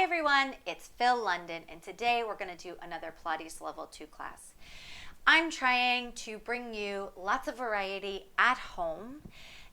everyone, it's Phil London, and today we're going to do another Pilates Level 2 class. I'm trying to bring you lots of variety at home,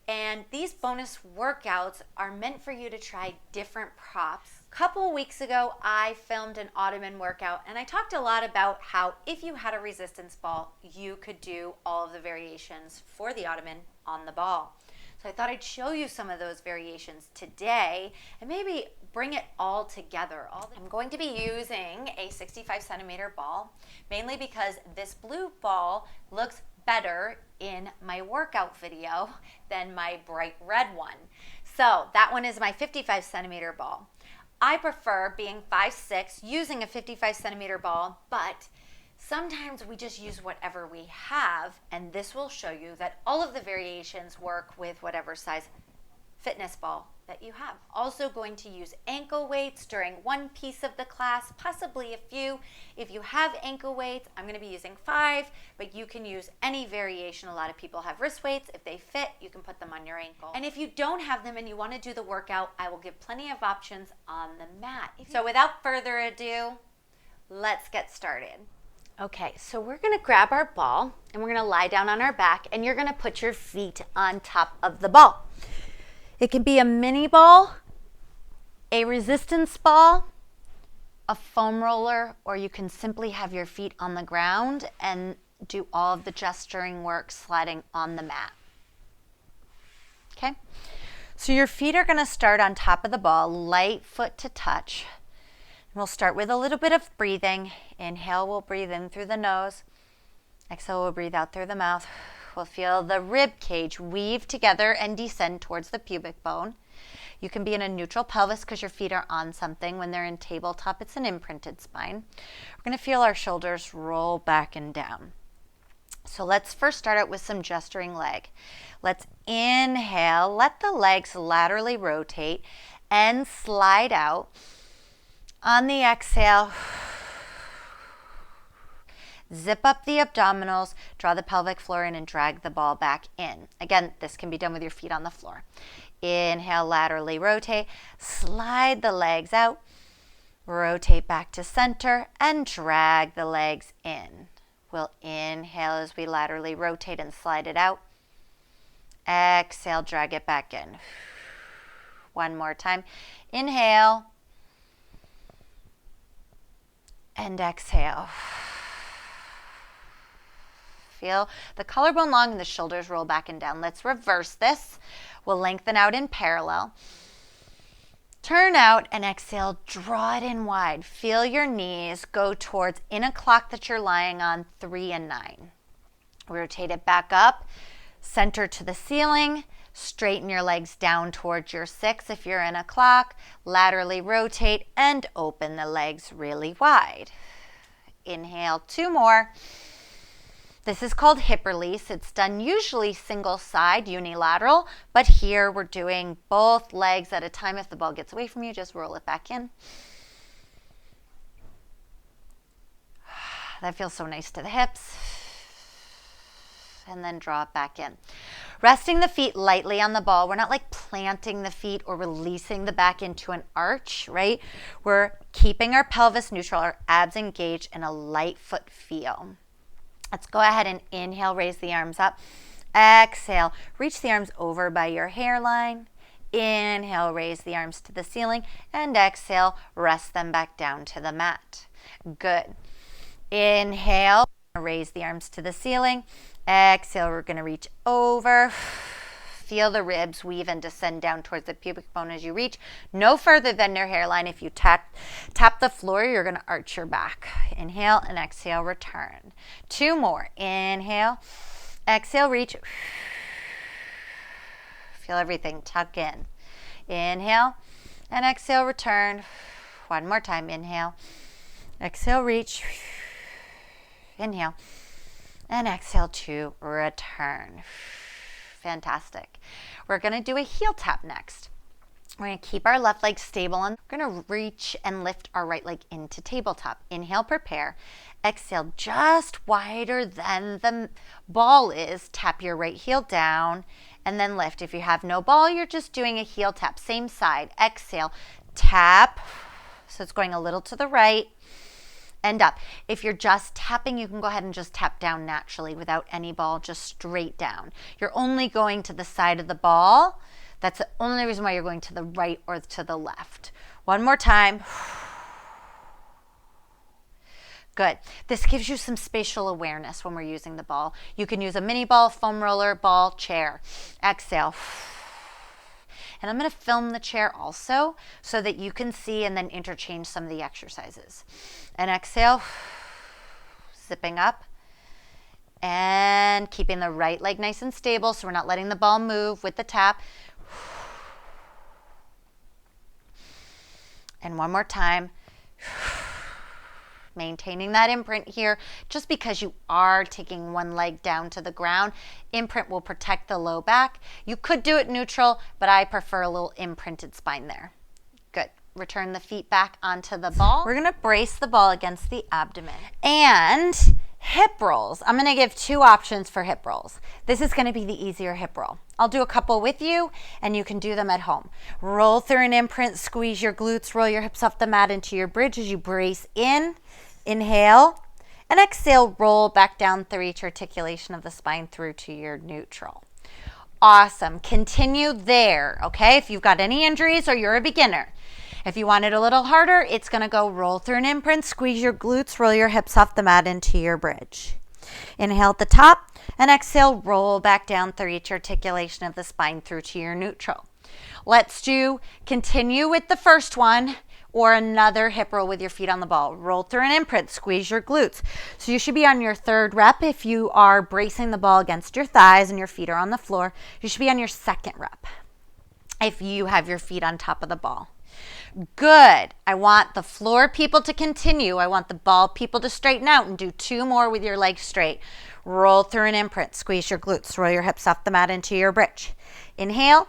and these bonus workouts are meant for you to try different props. A couple weeks ago, I filmed an Ottoman workout, and I talked a lot about how if you had a resistance ball, you could do all of the variations for the Ottoman on the ball. So I thought I'd show you some of those variations today and maybe bring it all together. I'm going to be using a 65 centimeter ball, mainly because this blue ball looks better in my workout video than my bright red one. So that one is my 55 centimeter ball. I prefer being 5'6", using a 55 centimeter ball, but sometimes we just use whatever we have, and this will show you that all of the variations work with whatever size fitness ball that you have. Also going to use ankle weights during one piece of the class, possibly a few. If you have ankle weights, I'm going to be using 5, but you can use any variation. A lot of people have wrist weights. If they fit, you can put them on your ankle. And if you don't have them and you want to do the workout, I will give plenty of options on the mat. So without further ado, let's get started. Okay, so we're going to grab our ball and we're going to lie down on our back, and you're going to put your feet on top of the ball. It can be a mini ball, a resistance ball, a foam roller, or you can simply have your feet on the ground and do all of the gesturing work sliding on the mat. Okay, so your feet are going to start on top of the ball, light foot to touch. We'll start with a little bit of breathing. Inhale, we'll breathe in through the nose. Exhale, we'll breathe out through the mouth. We'll feel the rib cage weave together and descend towards the pubic bone. You can be in a neutral pelvis because your feet are on something. When they're in tabletop, it's an imprinted spine. We're going to feel our shoulders roll back and down. So let's first start out with some gesturing leg. Let's inhale, let the legs laterally rotate and slide out. On the exhale, zip up the abdominals, draw the pelvic floor in, and drag the ball back in. Again, this can be done with your feet on the floor. Inhale, laterally rotate, slide the legs out, rotate back to center, and drag the legs in. We'll inhale as we laterally rotate and slide it out. Exhale, drag it back in. One more time. Inhale. And exhale. Feel the collarbone long and the shoulders roll back and down. Let's reverse this. We'll lengthen out in parallel. Turn out and exhale. Draw it in wide. Feel your knees go towards in a clock that you're lying on, 3 and 9. Rotate it back up. Center to the ceiling. Straighten your legs down towards your 6 if you're in a clock. Laterally rotate and open the legs really wide. Inhale, 2 more. This is called hip release. It's done usually single side, unilateral, but here we're doing both legs at a time. If the ball gets away from you, just roll it back in. That feels so nice to the hips. And then draw it back in. Resting the feet lightly on the ball. We're not like planting the feet or releasing the back into an arch, right? We're keeping our pelvis neutral, our abs engaged, and a light foot feel. Let's go ahead and inhale, raise the arms up. Exhale, reach the arms over by your hairline. Inhale, raise the arms to the ceiling. And exhale, rest them back down to the mat. Good. Inhale, raise the arms to the ceiling. Exhale, we're going to reach over. Feel the ribs weave and descend down towards the pubic bone as you reach. No further than your hairline. If you tap the floor, you're going to arch your back. Inhale and exhale, return. 2 more. Inhale, exhale, reach. Feel everything tuck in. Inhale and exhale, return. 1 more time. Inhale, exhale, reach. Inhale. And exhale to return. Fantastic. We're going to do a heel tap next. We're going to keep our left leg stable and we're going to reach and lift our right leg into tabletop. Inhale, prepare. Exhale, just wider than the ball is. Tap your right heel down and then lift. If you have no ball, you're just doing a heel tap. Same side. Exhale, tap. So it's going a little to the right and up. If you're just tapping, you can go ahead and just tap down naturally without any ball, just straight down. You're only going to the side of the ball. That's the only reason why you're going to the right or to the left. One more time. Good. This gives you some spatial awareness when we're using the ball. You can use a mini ball, foam roller, ball, chair. Exhale. And I'm going to film the chair also so that you can see and then interchange some of the exercises. And exhale, zipping up and keeping the right leg nice and stable so we're not letting the ball move with the tap. And one more time. Maintaining that imprint here. Just because you are taking one leg down to the ground, imprint will protect the low back. You could do it neutral, but I prefer a little imprinted spine there. Good. Return the feet back onto the ball. We're going to brace the ball against the abdomen. And hip rolls. I'm going to give 2 options for hip rolls. This is going to be the easier hip roll. I'll do a couple with you and you can do them at home. Roll through an imprint, squeeze your glutes, roll your hips off the mat into your bridge as you brace in. Inhale and exhale, roll back down through each articulation of the spine through to your neutral. Awesome. Continue there, okay? If you've got any injuries or you're a beginner. If you want it a little harder, it's going to go roll through an imprint, squeeze your glutes, roll your hips off the mat into your bridge. Inhale at the top and exhale, roll back down through each articulation of the spine through to your neutral. Let's continue with the first one or another hip roll with your feet on the ball. Roll through an imprint, squeeze your glutes. So you should be on your 3rd rep if you are bracing the ball against your thighs and your feet are on the floor. You should be on your 2nd rep if you have your feet on top of the ball. Good. I want the floor people to continue. I want the ball people to straighten out and do 2 more with your legs straight. Roll through an imprint, squeeze your glutes, roll your hips off the mat into your bridge. Inhale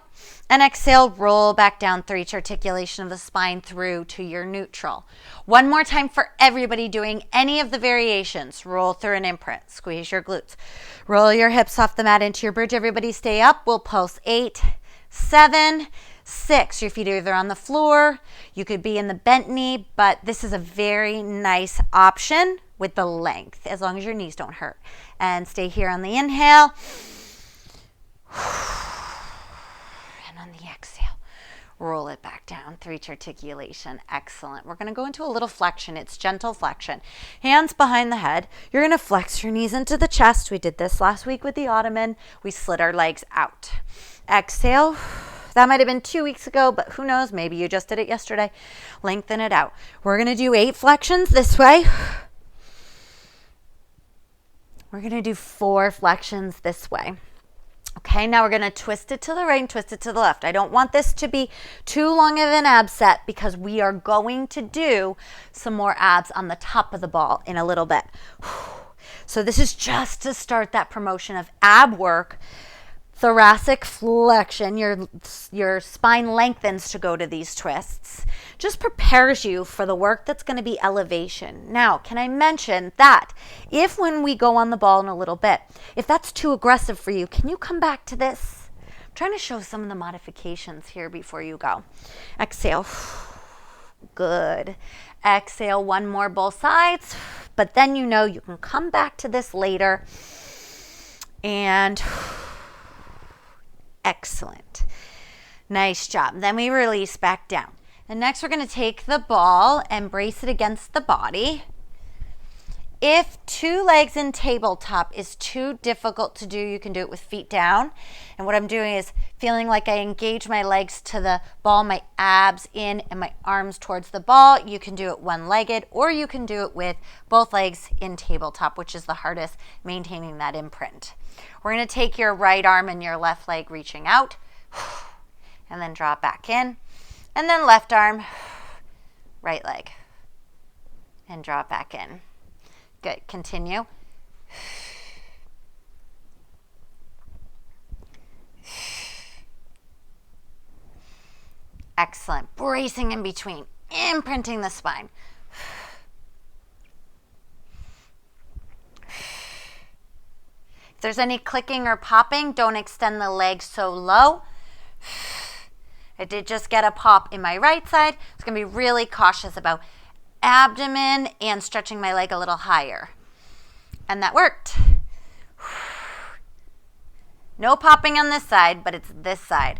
and exhale, roll back down through each articulation of the spine through to your neutral. One more time for everybody doing any of the variations. Roll through an imprint, squeeze your glutes, roll your hips off the mat into your bridge. Everybody stay up. We'll pulse 8, 7, 6. Your feet are either on the floor, you could be in the bent knee, but this is a very nice option with the length, as long as your knees don't hurt. And stay here on the inhale. And on the exhale, roll it back down through each articulation. Excellent. We're going to go into a little flexion. It's gentle flexion. Hands behind the head. You're going to flex your knees into the chest. We did this last week with the ottoman. We slid our legs out. Exhale. That might have been 2 weeks ago, but who knows? Maybe you just did it yesterday. Lengthen it out. We're going to do 8 flexions this way. We're going to do 4 flexions this way. Okay, now we're going to twist it to the right and twist it to the left. I don't want this to be too long of an ab set because we are going to do some more abs on the top of the ball in a little bit. So this is just to start that promotion of ab work. Thoracic flexion, your spine lengthens to go to these twists. Just prepares you for the work that's going to be elevation. Now, can I mention that if when we go on the ball in a little bit, if that's too aggressive for you, can you come back to this? I'm trying to show some of the modifications here before you go. Exhale. Good. Exhale, one more both sides, but then you know you can come back to this later. And excellent. Nice job. Then we release back down. And next we're going to take the ball and brace it against the body. If 2 legs in tabletop is too difficult to do, you can do it with feet down. And what I'm doing is feeling like I engage my legs to the ball, my abs in and my arms towards the ball. You can do it one-legged or you can do it with both legs in tabletop, which is the hardest, maintaining that imprint. We're going to take your right arm and your left leg reaching out and then draw it back in. And then left arm, right leg, and draw it back in. Good. Continue. Excellent. Bracing in between, imprinting the spine. If there's any clicking or popping, don't extend the legs so low. I did just get a pop in my right side. It's going to be really cautious about abdomen and stretching my leg a little higher. And that worked. No popping on this side, but it's this side.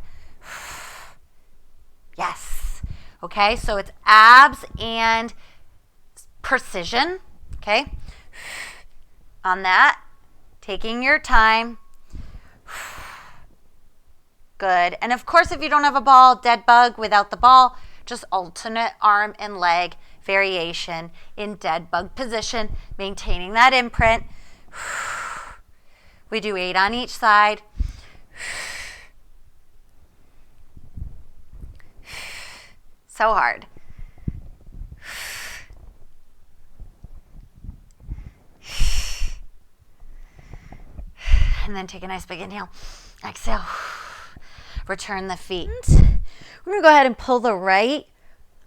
Yes. Okay, so it's abs and precision. Okay. On that, taking your time. Good. And of course, if you don't have a ball, dead bug without the ball, just alternate arm and leg variation in dead bug position, maintaining that imprint. We do 8 on each side. So hard. And then take a nice big inhale. Exhale. Return the feet. We're going to go ahead and pull the right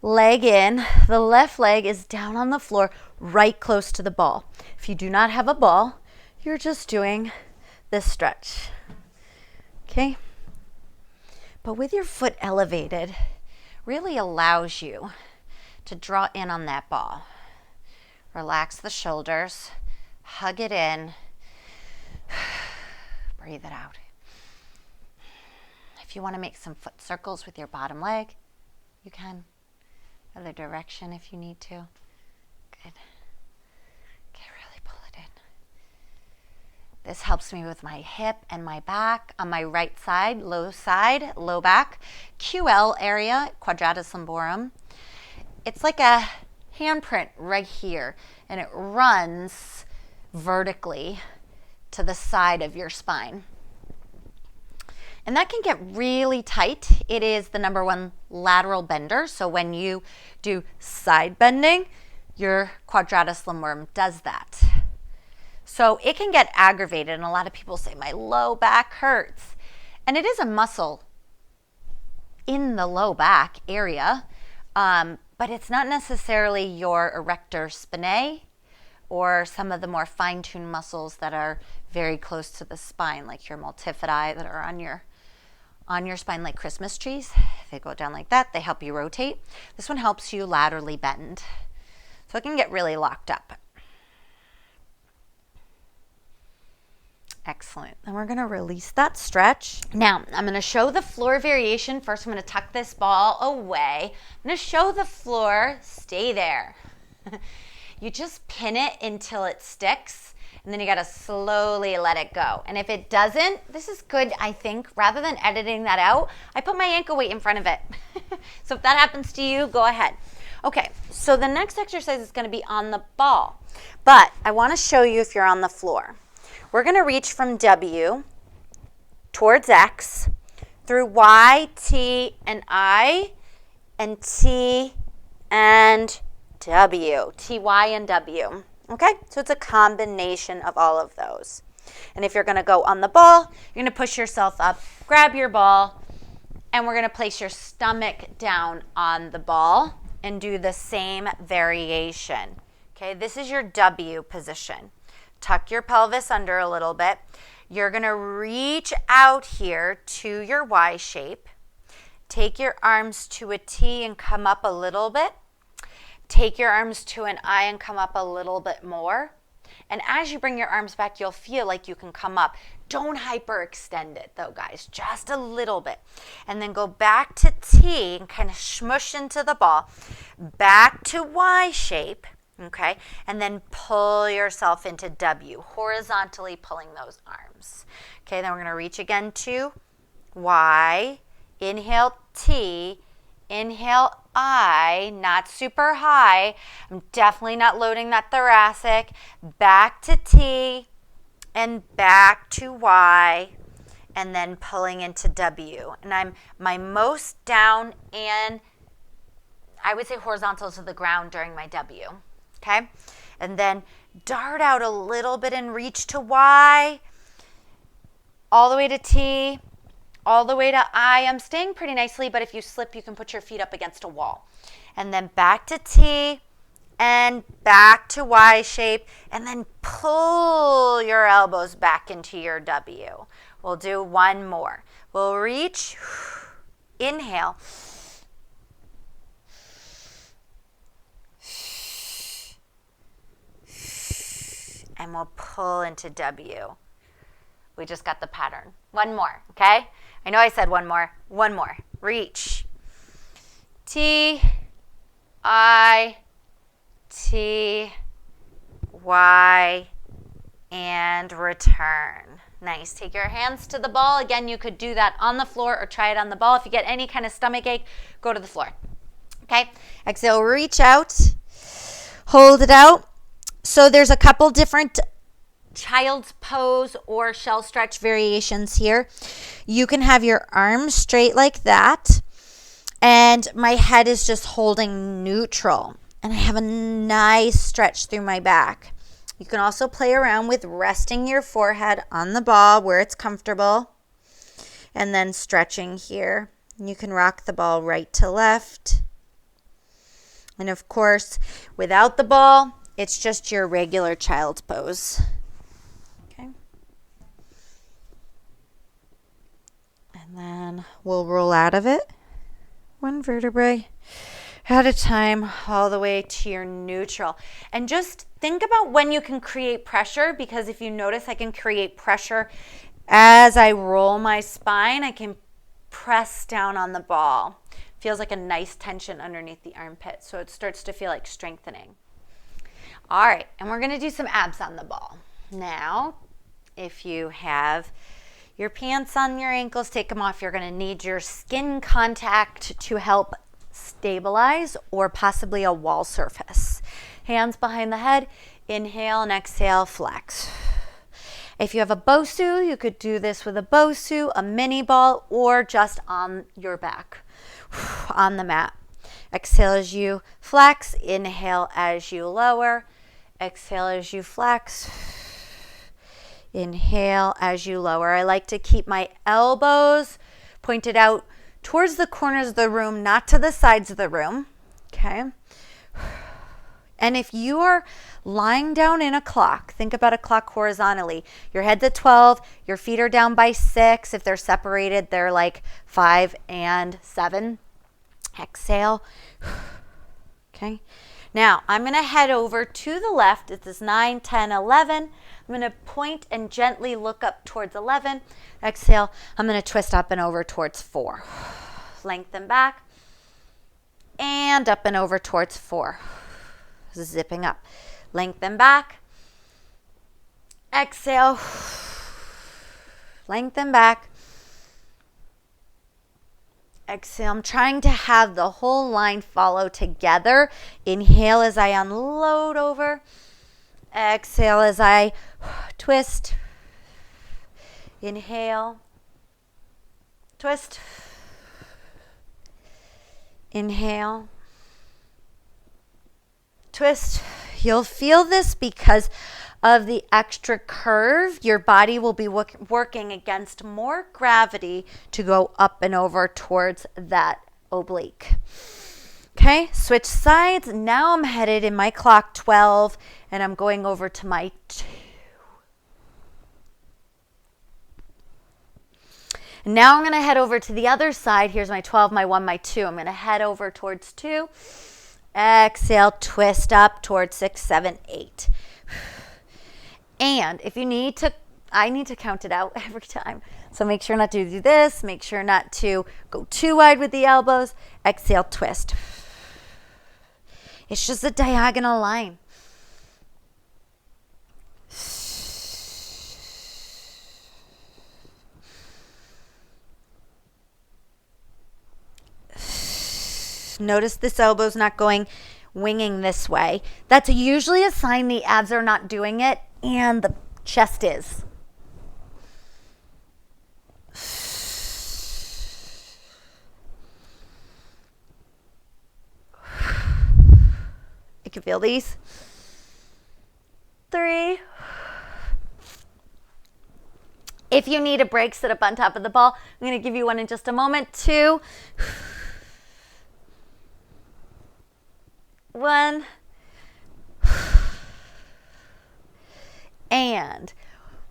leg in. The left leg is down on the floor, right close to the ball. If you do not have a ball, you're just doing this stretch. Okay? But with your foot elevated, really allows you to draw in on that ball. Relax the shoulders, hug it in, breathe it out. If you want to make some foot circles with your bottom leg, you can. Other direction if you need to. Good. Okay, really pull it in. This helps me with my hip and my back. On my right side, low back, QL area, quadratus lumborum. It's like a handprint right here, and it runs vertically to the side of your spine. And that can get really tight. It is the number 1 lateral bender. So when you do side bending, your quadratus lumborum does that. So it can get aggravated, and a lot of people say, my low back hurts. And it is a muscle in the low back area, but it's not necessarily your erector spinae or some of the more fine-tuned muscles that are very close to the spine, like your multifidi that are on your spine, like Christmas trees. They go down like that. They help you rotate. This one helps you laterally bend. So it can get really locked up. Excellent. Then we're going to release that stretch. Now, I'm going to show the floor variation. First, I'm going to tuck this ball away. I'm going to show the floor. Stay there. You just pin it until it sticks, and then you got to slowly let it go. And if it doesn't, this is good, I think. Rather than editing that out, I put my ankle weight in front of it. So if that happens to you, go ahead. Okay, so the next exercise is going to be on the ball. But I want to show you if you're on the floor. We're going to reach from W towards X through Y, T, and I, and T and W. T, Y, and W. Okay? So it's a combination of all of those. And if you're going to go on the ball, you're going to push yourself up, grab your ball, and we're going to place your stomach down on the ball and do the same variation. Okay? This is your W position. Tuck your pelvis under a little bit. You're going to reach out here to your Y shape. Take your arms to a T and come up a little bit. Take your arms to an I and come up a little bit more. And as you bring your arms back, you'll feel like you can come up. Don't hyperextend it though, guys, just a little bit. And then go back to T and kind of smush into the ball. Back to Y shape. Okay, and then pull yourself into W, horizontally pulling those arms. Okay, then we're going to reach again to Y, inhale T, inhale I, not super high. I'm definitely not loading that thoracic. Back to T and back to Y, and then pulling into W. And I'm my most down and I would say horizontal to the ground during my W. Okay, and then dart out a little bit and reach to Y, all the way to T, all the way to I. I'm staying pretty nicely, but if you slip, you can put your feet up against a wall. And then back to T and back to Y shape, and then pull your elbows back into your W. We'll do one more. We'll reach Inhale. And we'll pull into W. We just got the pattern. One more, okay? I know I said one more. One more. Reach. T, I, T, Y, and return. Nice. Take your hands to the ball. Again, you could do that on the floor or try it on the ball. If you get any kind of stomach ache, go to the floor. Okay? Exhale, reach out. Hold it out. So there's a couple different child's pose or shell stretch variations here. You can have your arms straight like that, and my head is just holding neutral, and I have a nice stretch through my back. You can also play around with resting your forehead on the ball where it's comfortable, and then stretching here. You can rock the ball right to left. And of course, without the ball, it's just your regular child's pose. Okay. And then we'll roll out of it, one vertebrae at a time, all the way to your neutral. And just think about when you can create pressure, because if you notice, I can create pressure as I roll my spine. I can press down on the ball. Feels like a nice tension underneath the armpit, so it starts to feel like strengthening. All right, and we're going to do some abs on the ball. Now, if you have your pants on your ankles, take them off. You're going to need your skin contact to help stabilize, or possibly a wall surface. Hands behind the head. Inhale and exhale, flex. If you have a Bosu, you could do this with a Bosu, a mini ball, or just on your back, on the mat. Exhale as you flex. Inhale as you lower. Exhale as you flex. Inhale as you lower. I like to keep my elbows pointed out towards the corners of the room, not to the sides of the room. Okay. And if you are lying down in a clock, think about a clock horizontally. Your head's at 12, your feet are down by 6. If they're separated, they're like 5 and 7. Exhale. Okay. Now, I'm going to head over to the left. This is 9, 10, 11. I'm going to point and gently look up towards 11. Exhale. I'm going to twist up and over towards 4. Lengthen back. And up and over towards 4. Zipping up. Lengthen back. Exhale. Lengthen back. Exhale. I'm trying to have the whole line follow together. Inhale as I unload over. Exhale as I twist. Inhale. Twist. Inhale. Twist. You'll feel this because of the extra curve. Your body will be working against more gravity to go up and over towards that oblique. Okay, switch sides. Now I'm headed in my clock 12, and I'm going over to my 2. And now I'm going to head over to the other side. Here's my 12, my 1, my 2. I'm going to head over towards 2. Exhale, twist up towards 6, 7, 8. And if you need to, I need to count it out every time. So make sure not to do this. Make sure not to go too wide with the elbows. Exhale, twist. It's just a diagonal line. Notice this elbow's not going winging this way. That's usually a sign the abs are not doing it and the chest is. You can feel these. 3. If you need a break, sit up on top of the ball. I'm going to give you one in just a moment. 2. 1. And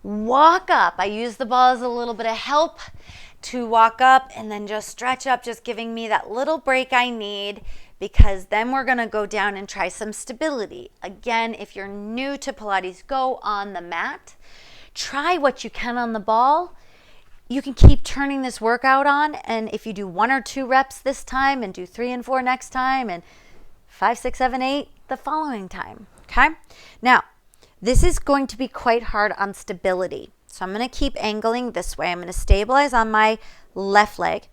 walk up. I use the ball as a little bit of help to walk up and then just stretch up, just giving me that little break I need, because then we're going to go down and try some stability. Again, if you're new to Pilates, go on the mat. Try what you can on the ball. You can keep turning this workout on, and if you do 1 or 2 reps this time and do 3 and 4 next time and 5, 6, 7, 8 the following time, okay? Now, this is going to be quite hard on stability. So I'm going to keep angling this way. I'm going to stabilize on my left leg,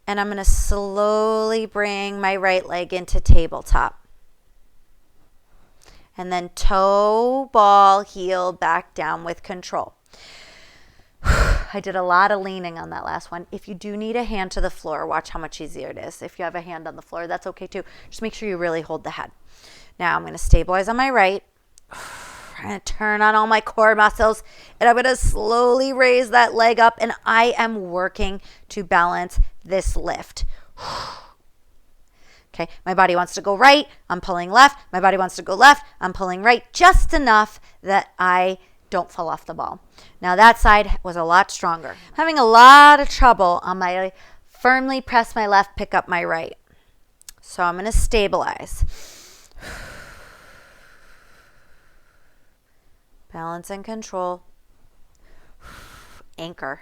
and I'm going to slowly bring my right leg into tabletop. And then toe, ball, heel, back down with control. I did a lot of leaning on that last one. If you do need a hand to the floor, watch how much easier it is. If you have a hand on the floor, that's okay too. Just make sure you really hold the head. Now I'm going to stabilize on my right. I'm going to turn on all my core muscles, and I'm going to slowly raise that leg up, and I am working to balance this lift. Okay, my body wants to go right, I'm pulling left. My body wants to go left, I'm pulling right, just enough that I don't fall off the ball. Now that side was a lot stronger. I'm having a lot of trouble on my firmly press my left, pick up my right. So I'm going to stabilize. Balance and control. Anchor.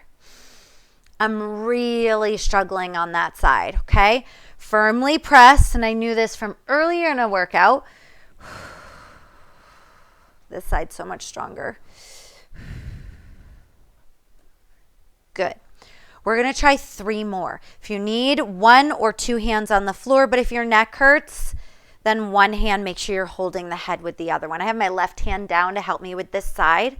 I'm really struggling on that side, okay? Firmly press, and I knew this from earlier in a workout. This side's so much stronger. Good. We're going to try 3 more. If you need 1 or 2 hands on the floor, but if your neck hurts, then 1 hand, make sure you're holding the head with the other one. I have my left hand down to help me with this side.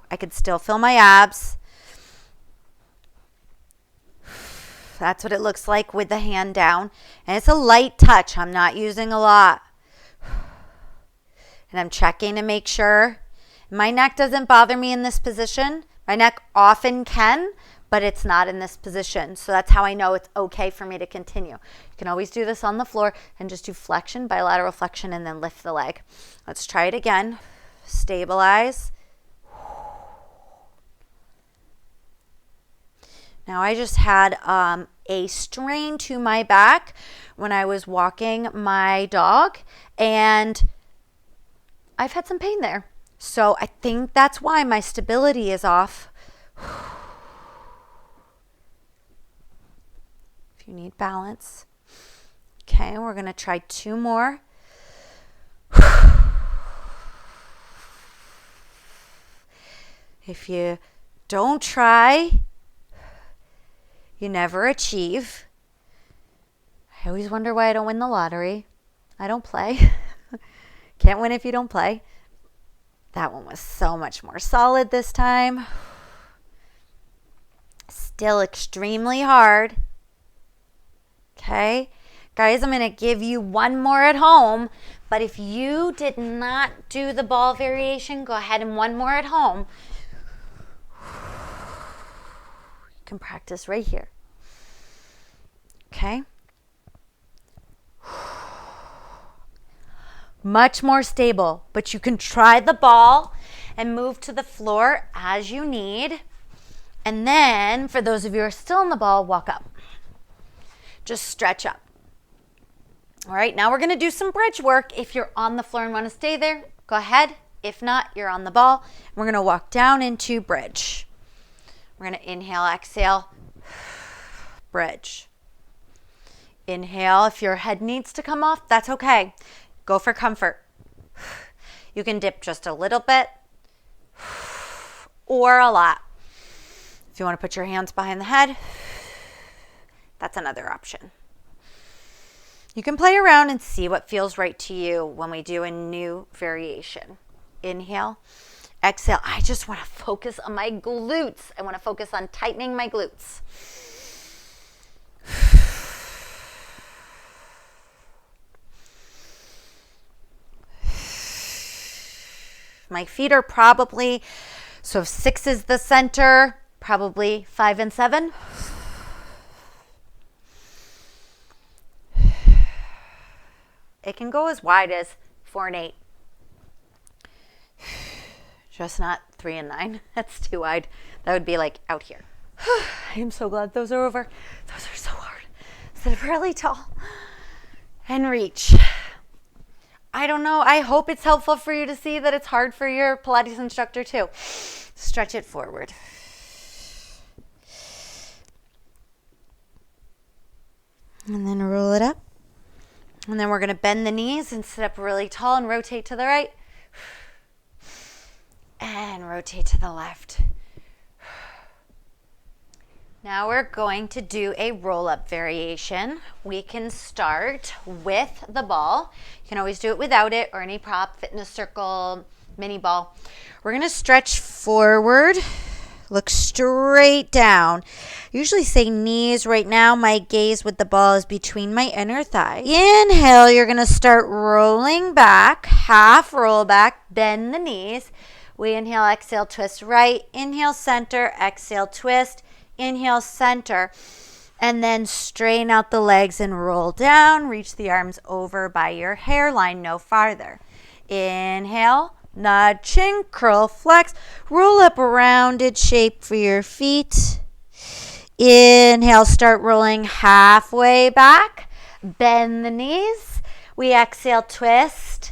I can still feel my abs. That's what it looks like with the hand down. And it's a light touch. I'm not using a lot. And I'm checking to make sure my neck doesn't bother me in this position. My neck often can, but it's not in this position. So that's how I know it's okay for me to continue. You can always do this on the floor and just do flexion, bilateral flexion, and then lift the leg. Let's try it again. Stabilize. Now I just had a strain to my back when I was walking my dog, and I've had some pain there. So I think that's why my stability is off. If you need balance. Okay, we're going to try 2 more. If you don't try, you never achieve. I always wonder why I don't win the lottery. I don't play. Can't win if you don't play. That one was so much more solid this time. Still extremely hard. Okay. Guys, I'm going to give you 1 more at home. But if you did not do the ball variation, go ahead and 1 more at home. You can practice right here. Okay. Much more stable, but you can try the ball and move to the floor as you need. And then, for those of you who are still in the ball, walk up. Just stretch up. All right, now we're going to do some bridge work. If you're on the floor and want to stay there, go ahead. If not, you're on the ball. We're going to walk down into bridge. We're going to inhale, exhale, bridge. Inhale. If your head needs to come off, that's okay. Go for comfort. You can dip just a little bit or a lot. If you want to put your hands behind the head, that's another option. You can play around and see what feels right to you when we do a new variation. Inhale, exhale. I just want to focus on my glutes. I want to focus on tightening my glutes. My feet are probably, so if 6 is the center, probably 5 and 7. It can go as wide as 4 and 8. Just not 3 and 9. That's too wide. That would be like out here. I am so glad those are over. Those are so hard. Sit up really tall and reach. I don't know. I hope it's helpful for you to see that it's hard for your Pilates instructor too. Stretch it forward. And then roll it up. And then we're going to bend the knees and sit up really tall and rotate to the right. And rotate to the left. Now we're going to do a roll-up variation. We can start with the ball. You can always do it without it or any prop, fitness circle, mini ball. We're going to stretch forward, look straight down. Usually say knees. Right now my gaze with the ball is between my inner thigh. Inhale, you're going to start rolling back, half roll back, bend the knees. We inhale, exhale, twist right. Inhale, center, exhale, twist. Inhale, center, and then straighten out the legs and roll down. Reach the arms over by your hairline, no farther. Inhale, nod, chin, curl, flex. Roll up a rounded shape for your feet. Inhale, start rolling halfway back. Bend the knees. We exhale, twist.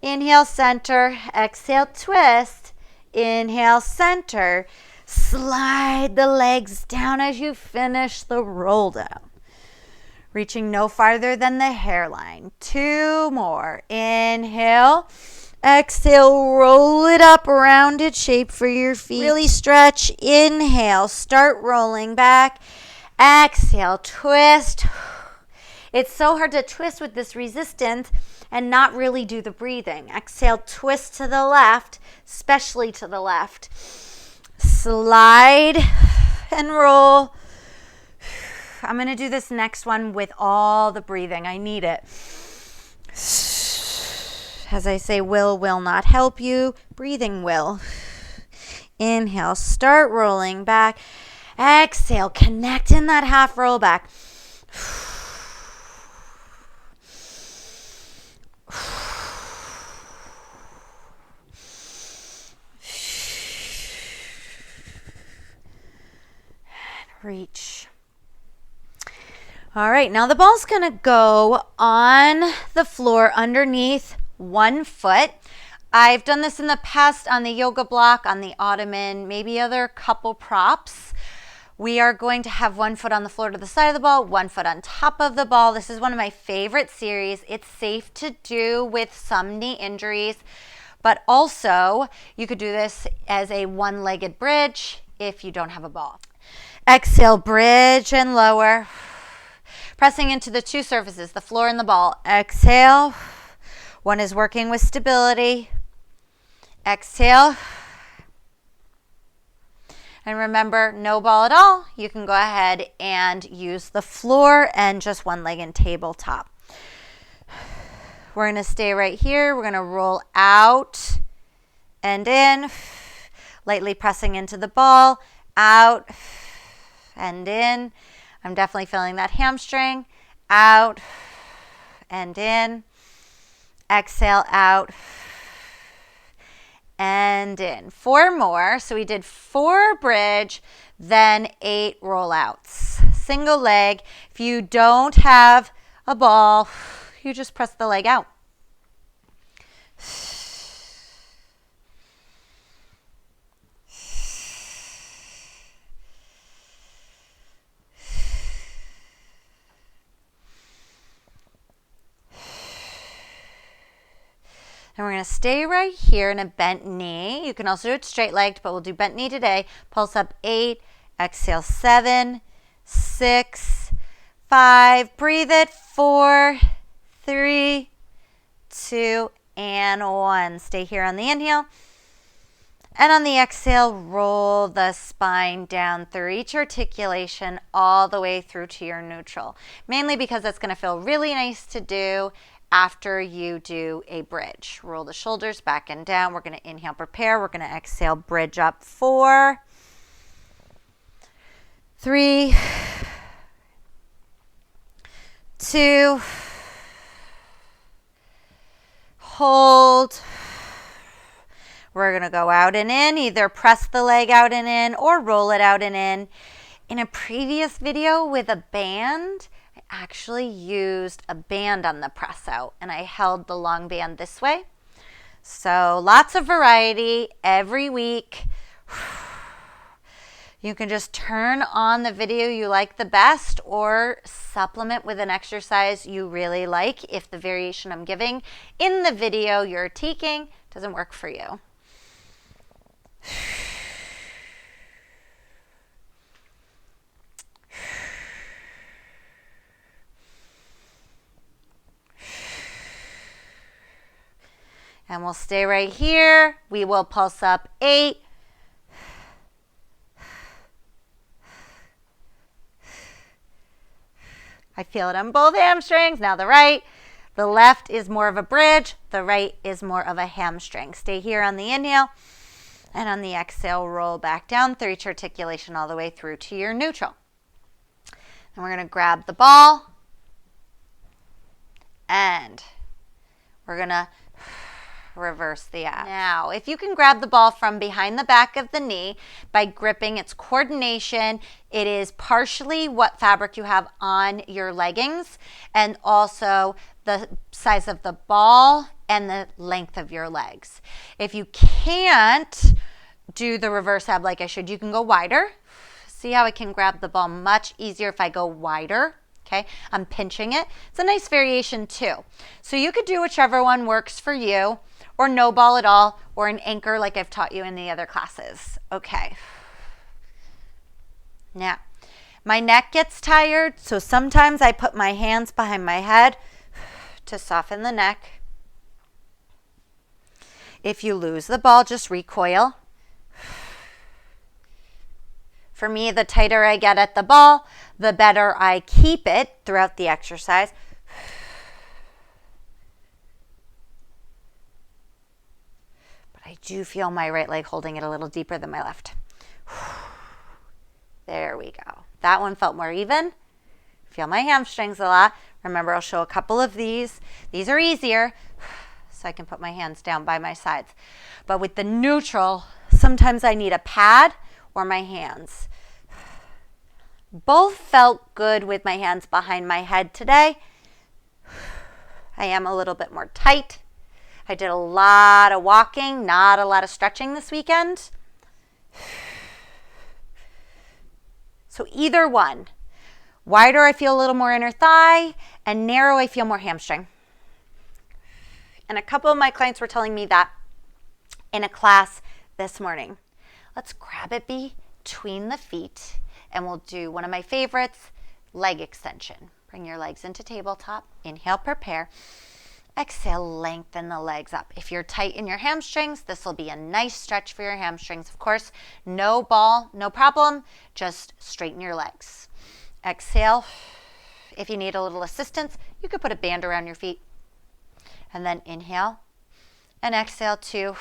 Inhale, center, exhale, twist. Inhale, center. Slide the legs down as you finish the roll down. Reaching no farther than the hairline. 2 more. Inhale. Exhale. Roll it up. Rounded shape for your feet. Really stretch. Inhale. Start rolling back. Exhale. Twist. It's so hard to twist with this resistance and not really do the breathing. Exhale. Twist to the left, especially to the left. Slide and roll. I'm going to do this next one with all the breathing. I need it. As I say, will not help you. Breathing will. Inhale, start rolling back. Exhale, connect in that half roll back. Reach. All right, now the ball's going to go on the floor underneath 1 foot. I've done this in the past on the yoga block, on the ottoman, maybe other couple props. We are going to have 1 foot on the floor to the side of the ball, 1 foot on top of the ball. This is one of my favorite series. It's safe to do with some knee injuries, but also you could do this as a one-legged bridge if you don't have a ball. Exhale, bridge and lower. Pressing into the 2 surfaces, the floor and the ball. Exhale. One is working with stability. Exhale. And remember, no ball at all. You can go ahead and use the floor and just one leg and tabletop. We're going to stay right here. We're going to roll out and in. Lightly pressing into the ball. Out and in. I'm definitely feeling that hamstring. Out and in. Exhale, out and in. 4 more. So we did 4 bridge, then 8 rollouts. Single leg. If you don't have a ball, you just press the leg out. And we're going to stay right here in a bent knee. You can also do it straight-legged, but we'll do bent knee today. Pulse up 8, exhale 7, 6, 5. Breathe it. 4, 3, 2, and 1. Stay here on the inhale. And on the exhale, roll the spine down through each articulation all the way through to your neutral. Mainly because that's going to feel really nice to do after you do a bridge. Roll the shoulders back and down. We're going to inhale, prepare. We're going to exhale, bridge up. 4, 3, 2, hold. We're going to go out and in, either press the leg out and in or roll it out and in. In a previous video with a band, I actually used a band on the press out and I held the long band this way. So lots of variety every week. You can just turn on the video you like the best or supplement with an exercise you really like if the variation I'm giving in the video you're taking doesn't work for you. And we'll stay right here. We will pulse up 8. I feel it on both hamstrings. Now the right. The left is more of a bridge. The right is more of a hamstring. Stay here on the inhale. And on the exhale, roll back down through each articulation all the way through to your neutral. And we're going to grab the ball. And we're going to reverse the abs. Now, if you can grab the ball from behind the back of the knee by gripping, it's coordination. It is partially what fabric you have on your leggings and also the size of the ball and the length of your legs. If you can't do the reverse ab like I showed, you can go wider. See how I can grab the ball much easier if I go wider. Okay, I'm pinching it. It's a nice variation too. So you could do whichever one works for you, or no ball at all, or an anchor like I've taught you in the other classes. Okay. Now, my neck gets tired, so sometimes I put my hands behind my head to soften the neck. If you lose the ball, just recoil. For me, the tighter I get at the ball, the better I keep it throughout the exercise. But I do feel my right leg holding it a little deeper than my left. There we go. That one felt more even. Feel my hamstrings a lot. Remember, I'll show a couple of these. These are easier, so I can put my hands down by my sides. But with the neutral, sometimes I need a pad or my hands. Both felt good with my hands behind my head today. I am a little bit more tight. I did a lot of walking, not a lot of stretching this weekend. So either one. Wider, I feel a little more inner thigh, and narrow, I feel more hamstring. And a couple of my clients were telling me that in a class this morning. Let's grab it between the feet, and we'll do one of my favorites, leg extension. Bring your legs into tabletop. Inhale, prepare. Exhale, lengthen the legs up. If you're tight in your hamstrings, this will be a nice stretch for your hamstrings. Of course, no ball, no problem. Just straighten your legs. Exhale. If you need a little assistance, you could put a band around your feet. And then inhale and exhale 2.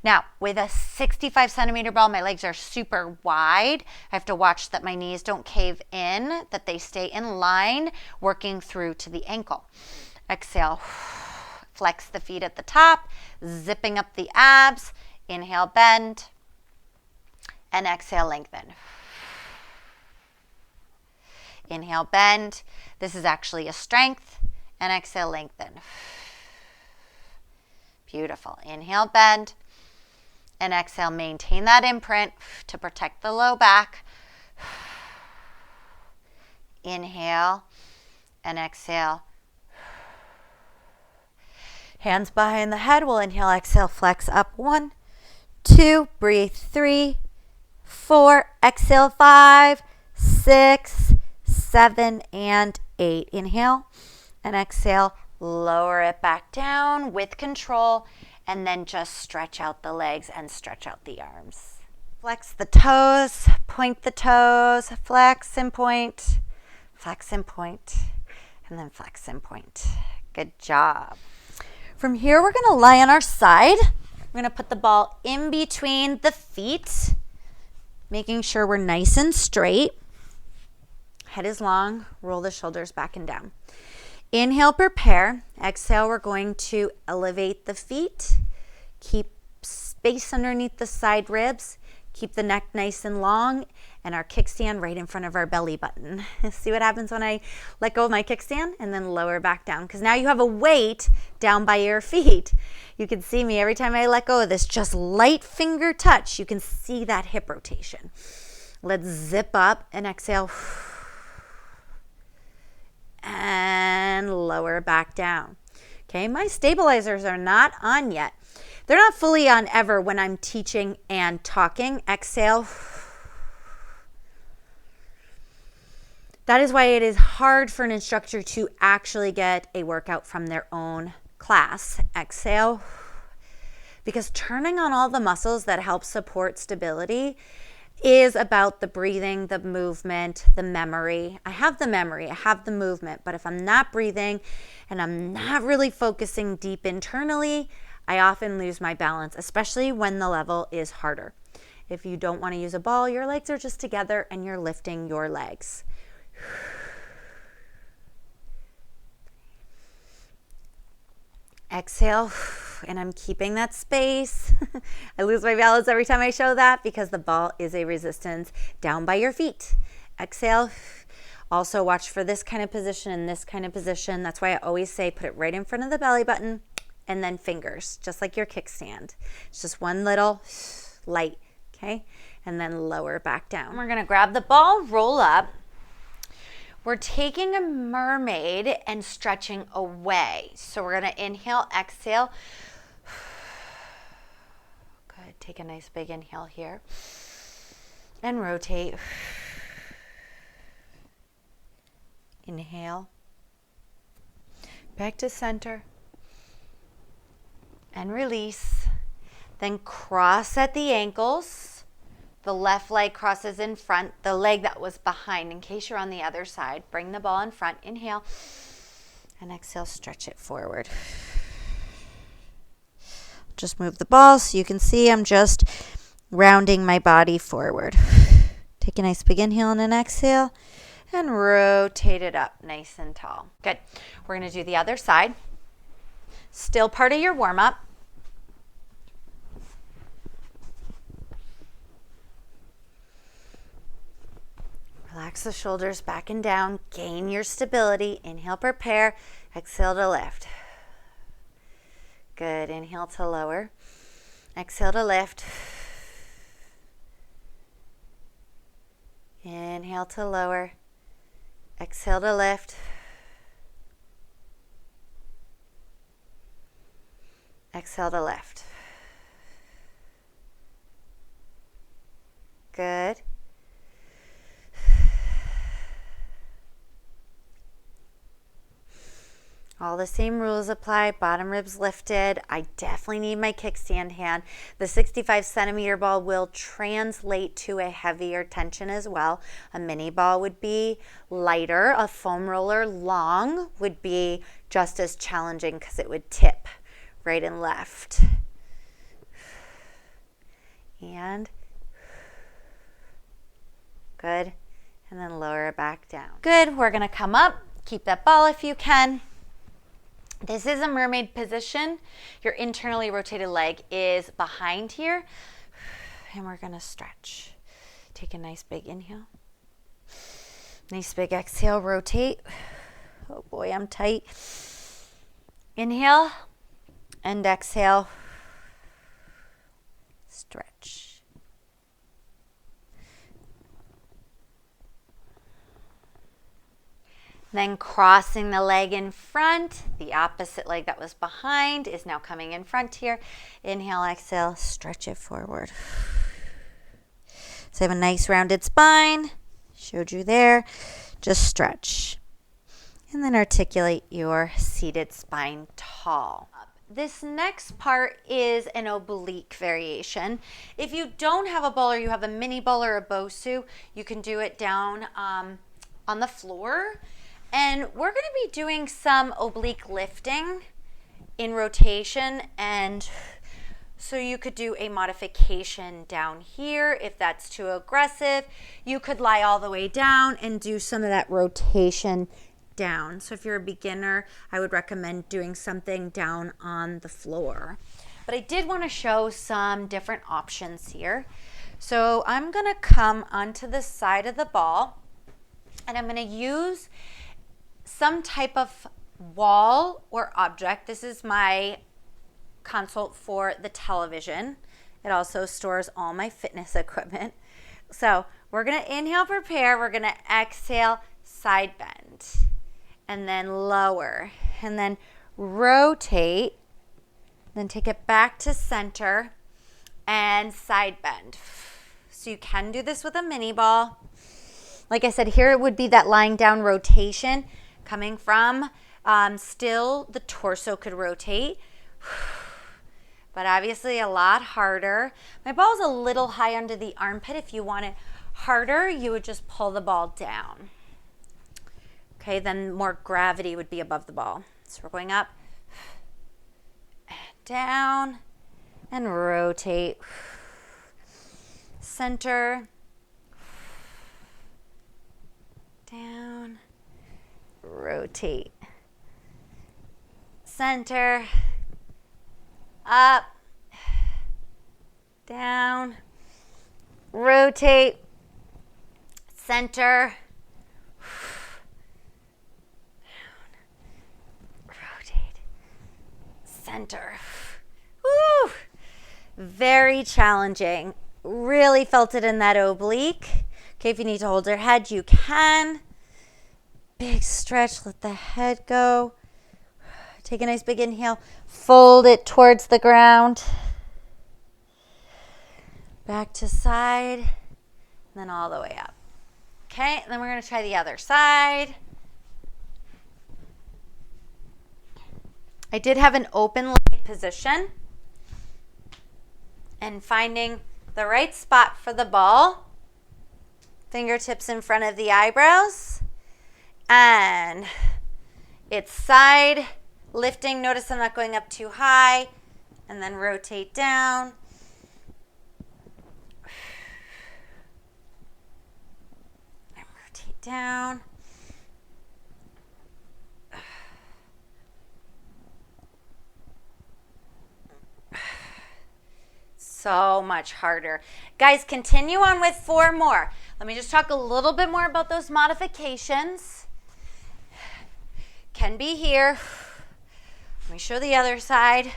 Now, with a 65 centimeter ball, my legs are super wide. I have to watch that my knees don't cave in, that they stay in line, working through to the ankle. Exhale, flex the feet at the top, zipping up the abs. Inhale, bend, and exhale, lengthen. Inhale, bend. This is actually a strength, and exhale, lengthen. Beautiful. Inhale, bend. And exhale, maintain that imprint to protect the low back. Inhale and exhale. Hands behind the head. We'll inhale, exhale, flex up. 1, 2, breathe. 3, 4, exhale. 5, 6, 7, and 8. Inhale and exhale. Lower it back down with control. And then just stretch out the legs and stretch out the arms. Flex the toes, point the toes, flex and point, and then flex and point. Good job. From here, we're gonna lie on our side. We're gonna put the ball in between the feet, making sure we're nice and straight. Head is long, roll the shoulders back and down. Inhale, prepare. Exhale, we're going to elevate the feet. Keep space underneath the side ribs. Keep the neck nice and long, and our kickstand right in front of our belly button. See what happens when I let go of my kickstand and then lower back down, because now you have a weight down by your feet. You can see me every time I let go of this, just light finger touch. You can see that hip rotation. Let's zip up and exhale. And lower back down. Okay, my stabilizers are not on yet. They're not fully on ever when I'm teaching and talking. Exhale. That is why it is hard for an instructor to actually get a workout from their own class. Exhale. Because turning on all the muscles that help support stability is about the breathing, the movement, the memory. I have the memory, I have the movement, but if I'm not breathing and I'm not really focusing deep internally, I often lose my balance, especially when the level is harder. If you don't want to use a ball, your legs are just together and you're lifting your legs. Exhale, and I'm keeping that space. I lose my balance every time I show that because the ball is a resistance down by your feet. Exhale. Also watch for this kind of position and this kind of position. That's why I always say put it right in front of the belly button and then fingers, just like your kickstand. It's just one little light, okay? And then lower back down. We're gonna grab the ball, roll up. We're taking a mermaid and stretching away. So we're gonna inhale, exhale. Good, take a nice big inhale here. And rotate. Inhale. Back to center. And release. Then cross at the ankles. The left leg crosses in front, the leg that was behind. In case you're on the other side, bring the ball in front. Inhale. And exhale, stretch it forward. Just move the ball so you can see I'm just rounding my body forward. Take a nice big inhale and an exhale. And rotate it up nice and tall. Good. We're going to do the other side. Still part of your warm-up. Relax the shoulders back and down. Gain your stability. Inhale, prepare. Exhale to lift. Good. Inhale to lower. Exhale to lift. Inhale to lower. Exhale to lift. Exhale to lift. Good. All the same rules apply. Bottom ribs lifted. I definitely need my kickstand hand. The 65 centimeter ball will translate to a heavier tension as well. A mini ball would be lighter. A foam roller long would be just as challenging because it would tip right and left. And good. And then lower it back down. Good. We're going to come up. Keep that ball if you can. This is a mermaid position. Your internally rotated leg is behind here. And we're going to stretch. Take a nice big inhale. Nice big exhale, rotate. Oh boy, I'm tight. Inhale and exhale. Stretch. Then crossing the leg in front, the opposite leg that was behind is now coming in front here. Inhale, exhale, stretch it forward. So I have a nice rounded spine. Showed you there. Just stretch. And then articulate your seated spine tall. This next part is an oblique variation. If you don't have a ball or you have a mini ball or a Bosu, you can do it down on the floor. And we're going to be doing some oblique lifting in rotation, and so you could do a modification down here. If that's too aggressive, you could lie all the way down and do some of that rotation down. So if you're a beginner, I would recommend doing something down on the floor. but I did want to show some different options here. So I'm going to come onto the side of the ball, and I'm going to use some type of wall or object. This is my console for the television. It also stores all my fitness equipment. So we're going to inhale, prepare. We're going to exhale, side bend, and then lower, and then rotate, then take it back to center and side bend. So you can do this with a mini ball. Like I said, here it would be that lying down rotation coming from, still the torso could rotate, but obviously a lot harder. My ball's a little high under the armpit. If you want it harder, you would just pull the ball down. Okay, then more gravity would be above the ball. So we're going up, down, and rotate. Center, down, rotate. Center, up, down, rotate, center, down, rotate, center. Woo! Very challenging. Really felt it in that oblique. Okay, if you need to hold your head, you can. Big stretch, let the head go. Take a nice big inhale, fold it towards the ground. Back to side, and then all the way up. Okay, and then we're going to try the other side. I did have an open leg position, and finding the right spot for the ball, fingertips in front of the eyebrows, and it's side lifting. Notice I'm not going up too high, and then rotate down. And rotate down. So much harder. Guys, continue on with 4 more. Let me just talk a little bit more about those modifications. Can be here. Let me show the other side.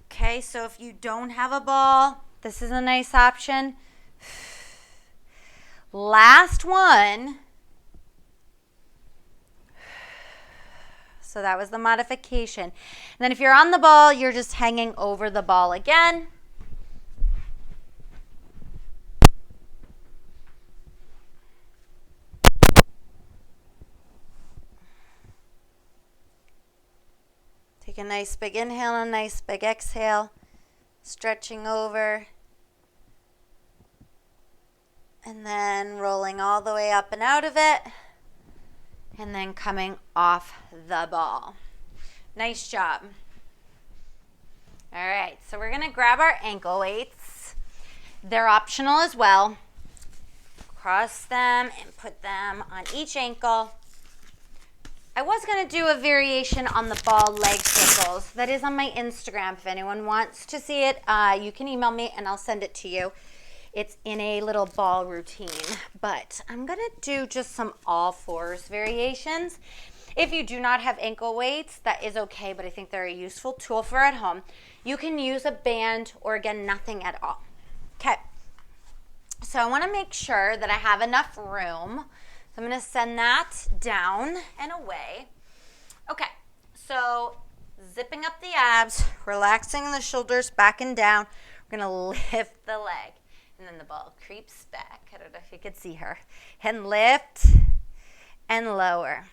Okay, so if you don't have a ball, this is a nice option. Last one. So that was the modification. And then if you're on the ball, you're just hanging over the ball again. Take a nice big inhale and a nice big exhale. Stretching over. And then rolling all the way up and out of it. And then coming off the ball. Nice job. All right, so we're going to grab our ankle weights. They're optional as well. Cross them and put them on each ankle. I was going to do a variation on the ball leg circles. That is on my Instagram. If anyone wants to see it, you can email me and I'll send it to you. It's in a little ball routine, but I'm going to do just some all fours variations. If you do not have ankle weights, that is okay, but I think they're a useful tool for at home. You can use a band or, again, nothing at all. Okay, so I want to make sure that I have enough room. So I'm going to send that down and away. Okay, so zipping up the abs, relaxing the shoulders back and down. We're going to lift the leg. And then the ball creeps back. I don't know if you could see her. And lift and lower.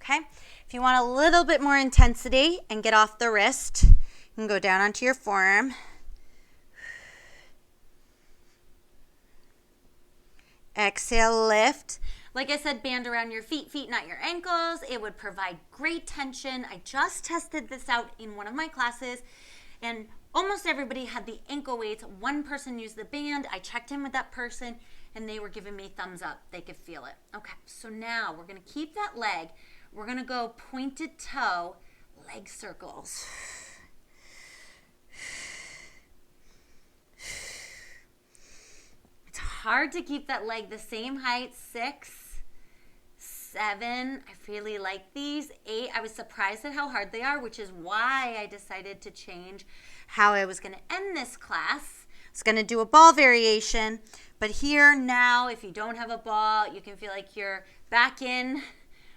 Okay? If you want a little bit more intensity and get off the wrist, you can go down onto your forearm. Exhale, lift. Like I said, band around your feet, not your ankles. It would provide great tension. I just tested this out in one of my classes, and almost everybody had the ankle weights. One person used the band. I checked in with that person, and they were giving me thumbs up. They could feel it. Okay, so now we're going to keep that leg. We're going to go pointed toe, leg circles. It's hard to keep that leg the same height. 6, 7, I really like these. 8, I was surprised at how hard they are, which is why I decided to change how I was going to end this class. I was going to do a ball variation, but here now, if you don't have a ball, you can feel like you're back in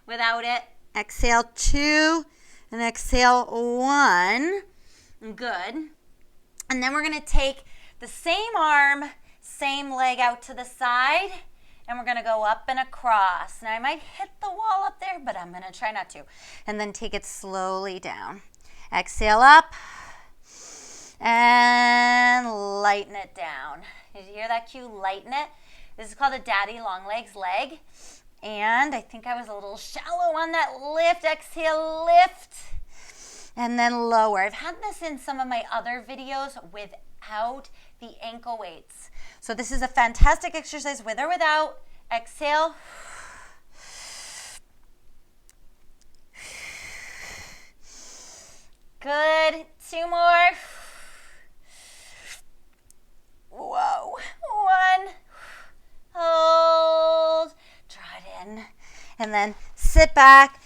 without it. Exhale 2 and exhale 1. Good. And then we're going to take the same arm, same leg out to the side, and we're going to go up and across. Now, I might hit the wall up there, but I'm going to try not to. And then take it slowly down. Exhale up and lighten it down. Did you hear that cue? Lighten it. This is called a daddy long legs leg. And I think I was a little shallow on that lift. Exhale, lift. And then lower. I've had this in some of my other videos without the ankle weights. So this is a fantastic exercise with or without. Exhale. Good. 2 more. Whoa. 1. Hold. Draw it in. And then sit back.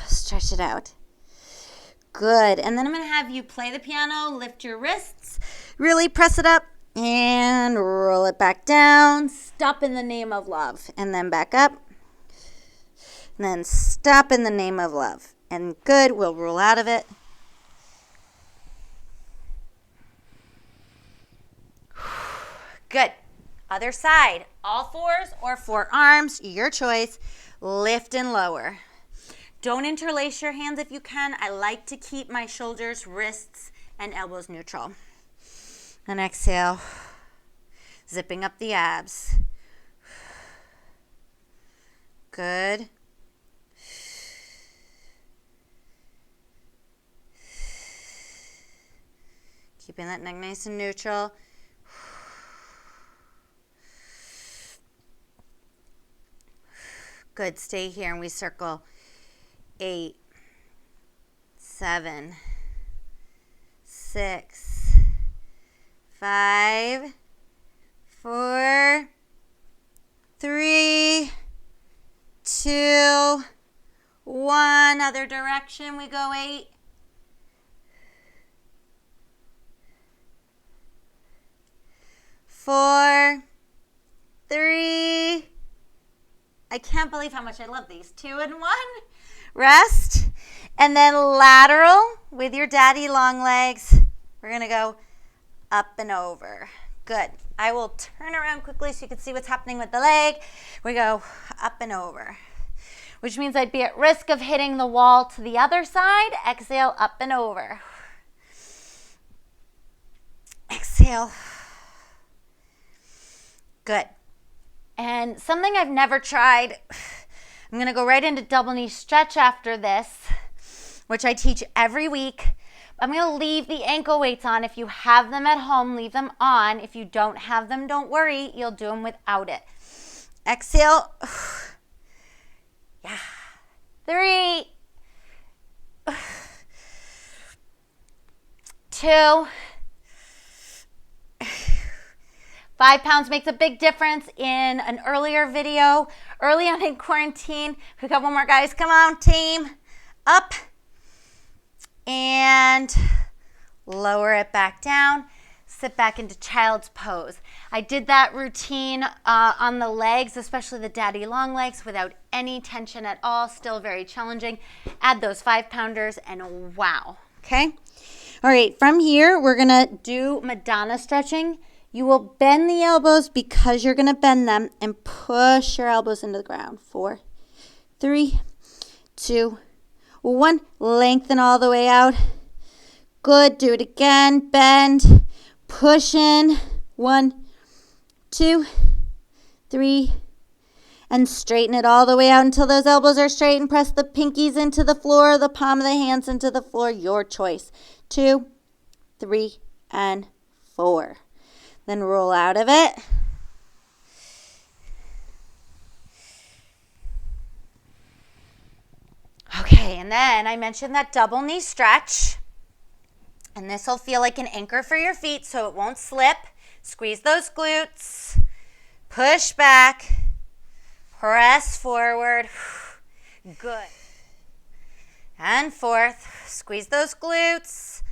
Stretch it out. Good. And then I'm going to have you play the piano, lift your wrists, really press it up, and roll it back down. Stop in the name of love. And then back up. And then stop in the name of love. And good. We'll roll out of it. Good. Other side. All fours or forearms. Your choice. Lift and lower. Don't interlace your hands if you can. I like to keep my shoulders, wrists, and elbows neutral. And exhale, zipping up the abs. Good. Keeping that neck nice and neutral. Good, stay here and we circle. 8, 7, 6, 5, 4, 3, 2, 1. Other direction, we go 8. 4, 3. I can't believe how much I love these. 2 and 1. Rest. And then lateral with your daddy long legs. We're going to go up and over. Good. I will turn around quickly so you can see what's happening with the leg. We go up and over, which means I'd be at risk of hitting the wall to the other side. Exhale, up and over. Exhale. Good. And something I've never tried, I'm going to go right into double knee stretch after this, which I teach every week. I'm going to leave the ankle weights on. If you have them at home, leave them on. If you don't have them, don't worry. You'll do them without it. Exhale. Yeah. 3, 2. 5 pounds makes a big difference. In an earlier video, early on in quarantine, we got one more, guys. Come on, team. Up and lower it back down. Sit back into child's pose. I did that routine on the legs, especially the daddy long legs, without any tension at all. Still very challenging. Add those 5-pounders and wow. Okay. All right. From here, we're going to do Madonna stretching. You will bend the elbows because you're going to bend them and push your elbows into the ground. 4, 3, 2, 1. Lengthen all the way out. Good. Do it again. Bend. Push in. 1, 2, 3. And straighten it all the way out until those elbows are straight, and press the pinkies into the floor, the palm of the hands into the floor. Your choice. 2, 3, and 4. Then roll out of it. And then I mentioned that double knee stretch. And this will feel like an anchor for your feet so it won't slip. Squeeze those glutes. Push back. Press forward. Good. And forth. Squeeze those glutes.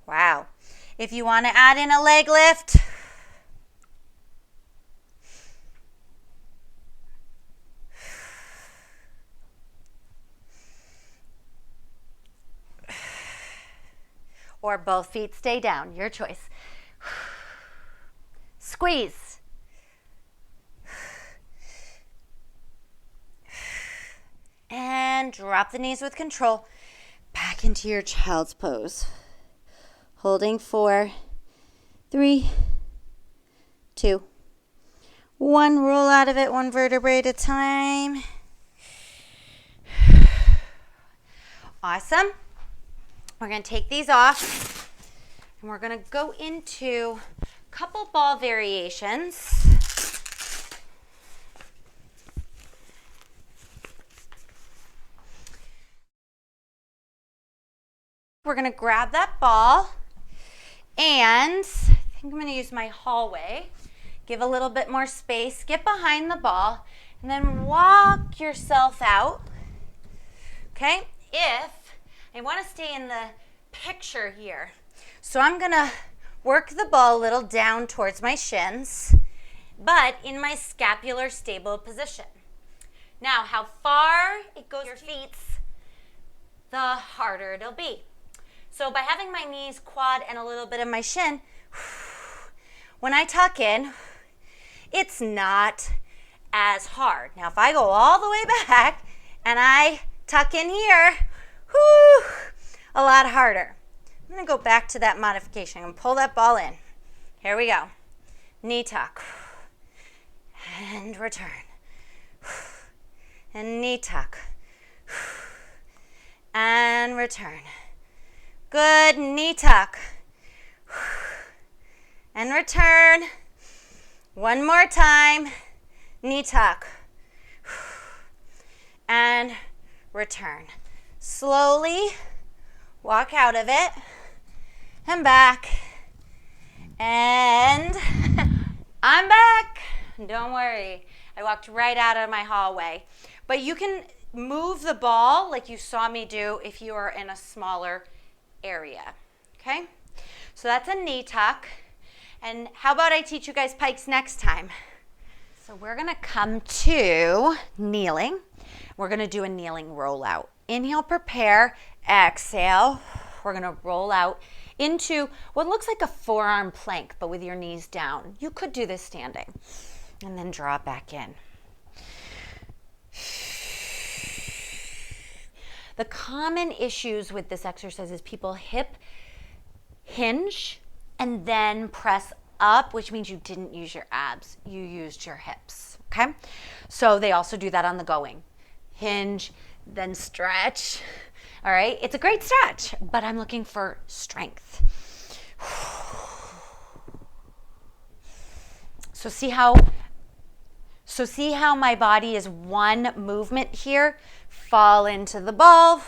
Wow. If you want to add in a leg lift, or both feet stay down, your choice. Squeeze. And drop the knees with control. Back into your child's pose. Holding 4, 3, 2, 1. Roll out of it, one vertebrae at a time. Awesome. We're going to take these off, and we're going to go into a couple ball variations. We're going to grab that ball, and I think I'm going to use my hallway. Give a little bit more space. Get behind the ball, and then walk yourself out. Okay? If I want to stay in the picture here, so I'm going to work the ball a little down towards my shins, but in my scapular stable position. Now, how far it goes your feet, the harder it'll be. So by having my knees, quad, and a little bit of my shin, when I tuck in, it's not as hard. Now, if I go all the way back and I tuck in here, a lot harder. I'm going to go back to that modification. I'm going to pull that ball in. Here we go. Knee tuck. And return. And knee tuck. And return. Good. Knee tuck. And return. One more time. Knee tuck. And return. Slowly walk out of it and back. And I'm back. Don't worry. I walked right out of my hallway. But you can move the ball like you saw me do if you are in a smaller area. Okay? So that's a knee tuck. And how about I teach you guys pikes next time? So we're going to come to kneeling. We're going to do a kneeling rollout. Inhale, prepare, exhale. We're going to roll out into what looks like a forearm plank, but with your knees down. You could do this standing. And then draw it back in. The common issues with this exercise is people hip hinge and then press up, which means you didn't use your abs. You used your hips, okay? So they also do that on the going. Hinge, then stretch. All right, it's a great stretch, but I'm looking for strength. So see how my body is one movement here. Fall into the ball.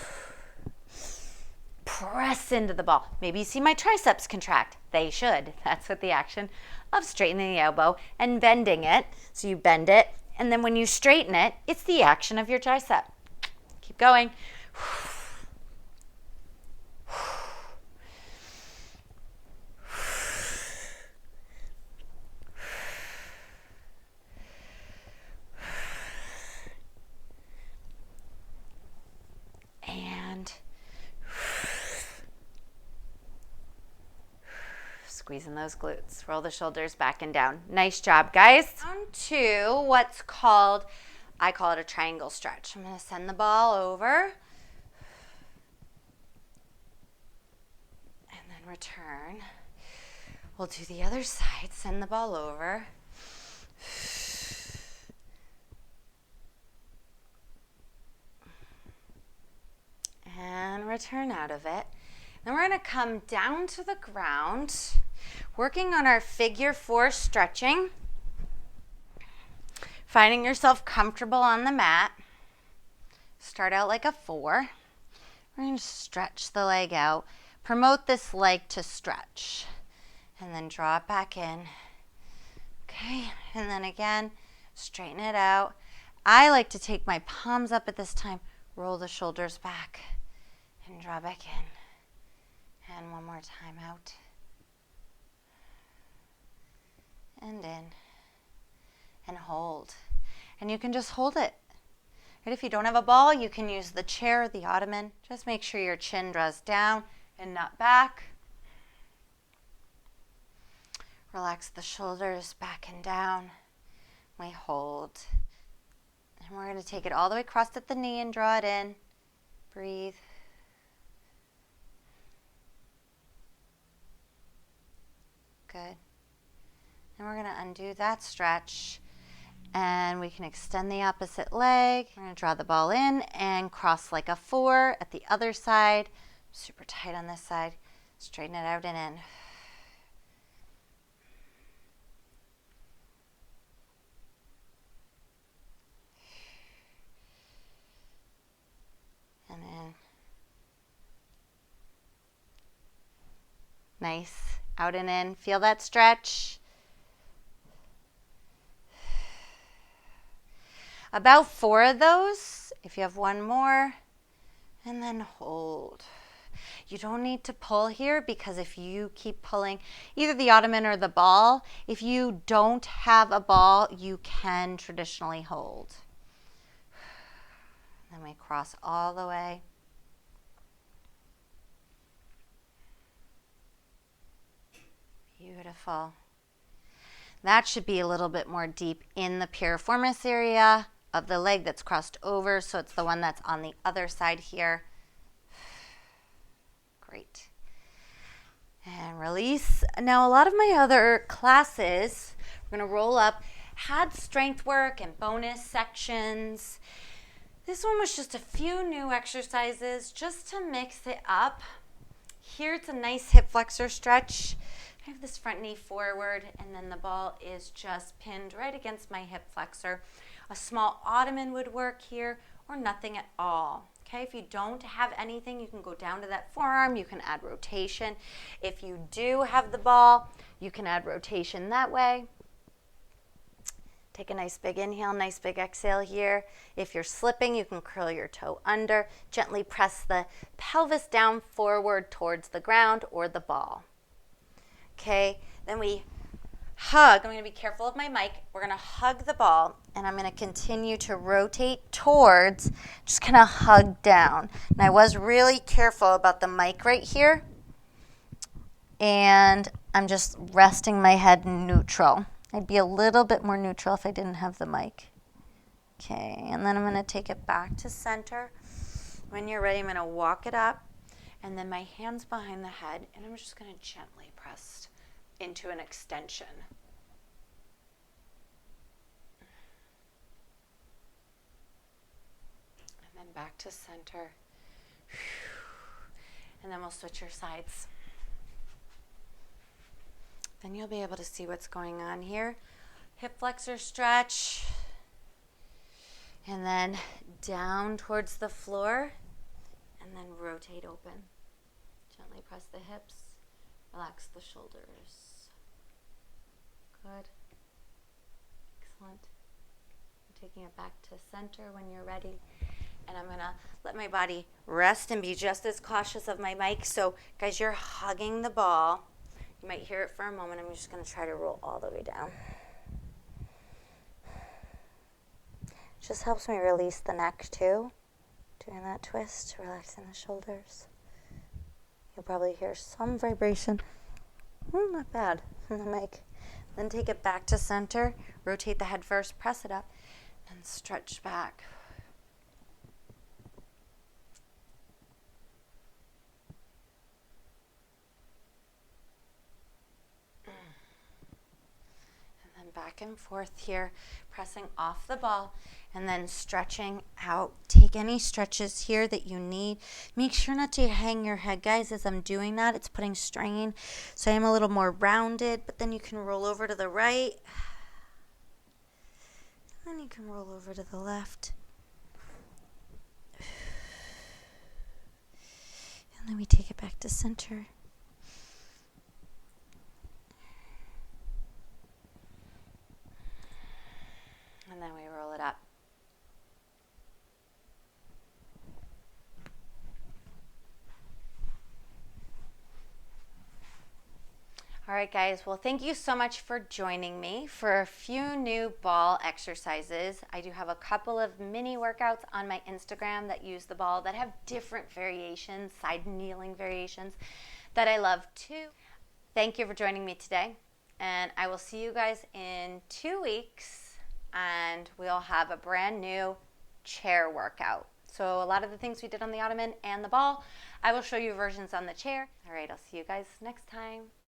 Press into the ball. Maybe you see my triceps contract. They should. That's what the action of straightening the elbow and bending it. So you bend it, and then when you straighten it, it's the action of your tricep. Keep going. And squeezing those glutes. Roll the shoulders back and down. Nice job, guys. Down to what's called, I call it a triangle stretch. I'm going to send the ball over. And then return. We'll do the other side. Send the ball over. And return out of it. Then we're going to come down to the ground, working on our figure 4 stretching. Finding yourself comfortable on the mat. Start out like a 4. We're going to stretch the leg out. Promote this leg to stretch. And then draw it back in. Okay, and then again, straighten it out. I like to take my palms up at this time, roll the shoulders back, and draw back in. And one more time out. And in. And hold. And you can just hold it. Right? If you don't have a ball, you can use the chair, the ottoman. Just make sure your chin draws down and not back. Relax the shoulders back and down. We hold. And we're going to take it all the way across at the knee and draw it in. Breathe. Good. And we're going to undo that stretch. And we can extend the opposite leg. We're going to draw the ball in and cross like a 4 at the other side. Super tight on this side. Straighten it out and in. And in. Nice. Out and in. Feel that stretch. About 4 of those. If you have one more, and then hold. You don't need to pull here because if you keep pulling either the ottoman or the ball, if you don't have a ball, you can traditionally hold. Then we cross all the way. Beautiful. That should be a little bit more deep in the piriformis area of the leg that's crossed over, so it's the one that's on the other side here. Great. And release. Now, a lot of my other classes, we're going to roll up, had strength work and bonus sections. This one was just a few new exercises just to mix it up. Here it's a nice hip flexor stretch. I have this front knee forward, and then the ball is just pinned right against my hip flexor. A small ottoman would work here, or nothing at all. Okay, if you don't have anything, you can go down to that forearm. You can add rotation. If you do have the ball, you can add rotation that way. Take a nice big inhale, nice big exhale here. If you're slipping, you can curl your toe under. Gently press the pelvis down forward towards the ground or the ball. Okay, then we hug. I'm going to be careful of my mic. We're going to hug the ball, and I'm going to continue to rotate towards, just kind of hug down. And I was really careful about the mic right here, and I'm just resting my head neutral. I'd be a little bit more neutral if I didn't have the mic. Okay, and then I'm going to take it back to center. When you're ready, I'm going to walk it up, and then my hands behind the head, and I'm just going to gently press into an extension. And then back to center. And then we'll switch your sides. Then you'll be able to see what's going on here. Hip flexor stretch. And then down towards the floor. And then rotate open. Gently press the hips. Relax the shoulders. Good. Excellent. I'm taking it back to center when you're ready. And I'm going to let my body rest and be just as cautious of my mic. So, guys, you're hugging the ball. You might hear it for a moment. I'm just going to try to roll all the way down. Just helps me release the neck, too. Doing that twist, relaxing the shoulders. You'll probably hear some vibration. Not bad from the mic. Then take it back to center. Rotate the head first, press it up, and stretch back. And then back and forth here, pressing off the ball, and then stretching out. Take any stretches here that you need. Make sure not to hang your head, guys, as I'm doing that. It's putting strain. So I am a little more rounded, but then you can roll over to the right. Then you can roll over to the left. And then we take it back to center. And then we roll it up. All right, guys. Well, thank you so much for joining me for a few new ball exercises. I do have a couple of mini workouts on my Instagram that use the ball that have different variations, side kneeling variations that I love too. Thank you for joining me today. And I will see you guys in 2 weeks. And we'll have a brand new chair workout. So a lot of the things we did on the ottoman and the ball, I will show you versions on the chair. All right, I'll see you guys next time.